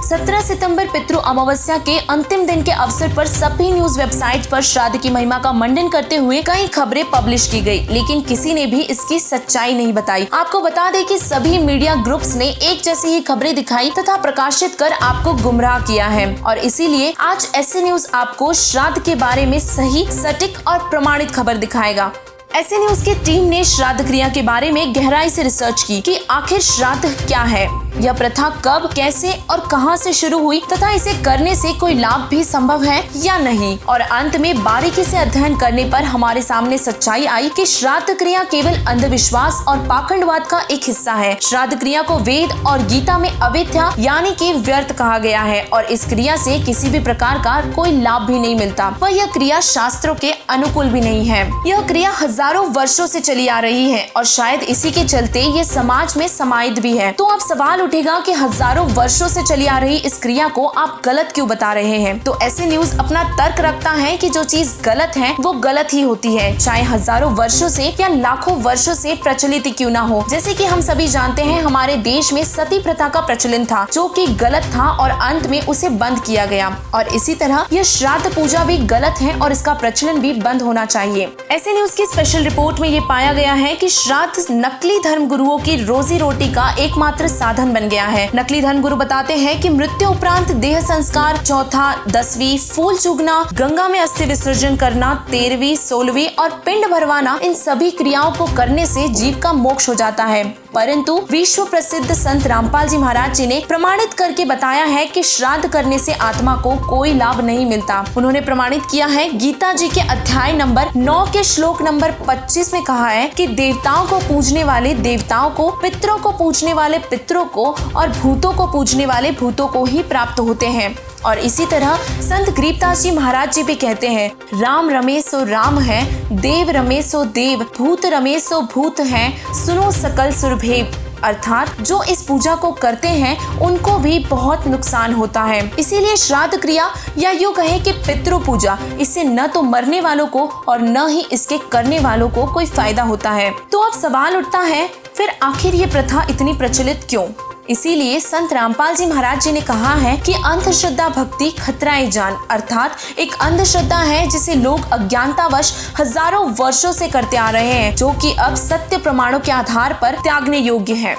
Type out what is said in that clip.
17 सितंबर पितृ अमावस्या के अंतिम दिन के अवसर पर सभी न्यूज वेबसाइट पर श्राद्ध की महिमा का मंडन करते हुए कई खबरें पब्लिश की गई, लेकिन किसी ने भी इसकी सच्चाई नहीं बताई। आपको बता दें कि सभी मीडिया ग्रुप्स ने एक जैसी ही खबरें दिखाई तथा प्रकाशित कर आपको गुमराह किया है, और इसीलिए आज ऐसे न्यूज आपको श्राद्ध के बारे में सही, सटीक और प्रमाणित खबर दिखाएगा। ऐसे न्यूज की टीम ने श्राद्ध क्रिया के बारे में गहराई से रिसर्च की कि आखिर श्राद्ध क्या है, यह प्रथा कब, कैसे और कहां से शुरू हुई तथा इसे करने से कोई लाभ भी संभव है या नहीं। और अंत में बारीकी से अध्ययन करने पर हमारे सामने सच्चाई आई कि श्राद्ध क्रिया केवल अंधविश्वास और पाखंडवाद का एक हिस्सा है। श्राद्ध क्रिया को वेद और गीता में अवेद्या यानी कि व्यर्थ कहा गया है, और इस क्रिया से किसी भी प्रकार का कोई लाभ भी नहीं मिलता, वह यह क्रिया शास्त्रों के अनुकूल भी नहीं है। यह क्रिया हजारों वर्षों से चली आ रही है और शायद इसी के चलते ये समाज में समाहित भी है। तो अब सवाल उठेगा कि हजारों वर्षों से चली आ रही इस क्रिया को आप गलत क्यों बता रहे हैं। तो ऐसे न्यूज अपना तर्क रखता है कि जो चीज गलत है वो गलत ही होती है, चाहे हजारों वर्षों से या लाखों वर्षों से प्रचलित क्यों ना हो। जैसे कि हम सभी जानते हैं, हमारे देश में सती प्रथा का प्रचलन था जो कि गलत था और अंत में उसे बंद किया गया, और इसी तरह यह श्राद्ध पूजा भी गलत है और इसका प्रचलन भी बंद होना चाहिए। ऐसे न्यूज की स्पेशल रिपोर्ट में ये पाया गया है कि श्राद्ध नकली धर्म गुरुओं की रोजी रोटी का एकमात्र साधन बन गया है। नकली धर्म गुरु बताते हैं कि मृत्यु उपरांत देह संस्कार, चौथा, 10वीं, फूल चूगना, गंगा में अस्थि विसर्जन करना, 13वीं, 16वीं और पिंड भरवाना, इन सभी क्रियाओं को करने से जीव का मोक्ष हो जाता है। परंतु विश्व प्रसिद्ध संत रामपाल जी महाराज जी ने प्रमाणित करके बताया है कि श्राद्ध करने से आत्मा को कोई लाभ नहीं मिलता। उन्होंने प्रमाणित किया है, गीता जी के अध्याय नंबर 9 के श्लोक नंबर 25 में कहा है कि देवताओं को पूजने वाले देवताओं को, पितरों को पूजने वाले पितरों को और भूतों को पूजने वाले भूतों को ही प्राप्त होते हैं। और इसी तरह संत गरीबदास जी महाराज जी भी कहते हैं, राम रमे सो राम है, देव रमे सो देव, भूत रमे सो भूत है, सुनो सकल सुरभेद। अर्थात जो इस पूजा को करते हैं उनको भी बहुत नुकसान होता है। इसीलिए श्राद्ध क्रिया या यूं कहें कि पितृ पूजा, इससे न तो मरने वालों को और न ही इसके करने वालों को कोई फायदा होता है। तो अब सवाल उठता है, फिर आखिर ये प्रथा इतनी प्रचलित क्यों? इसीलिए संत रामपाल जी महाराज जी ने कहा है कि अंधश्रद्धा भक्ति खतराए जान, अर्थात एक अंधश्रद्धा है जिसे लोग अज्ञानतावश हजारों वर्षों से करते आ रहे हैं, जो कि अब सत्य प्रमाणों के आधार पर त्यागने योग्य है।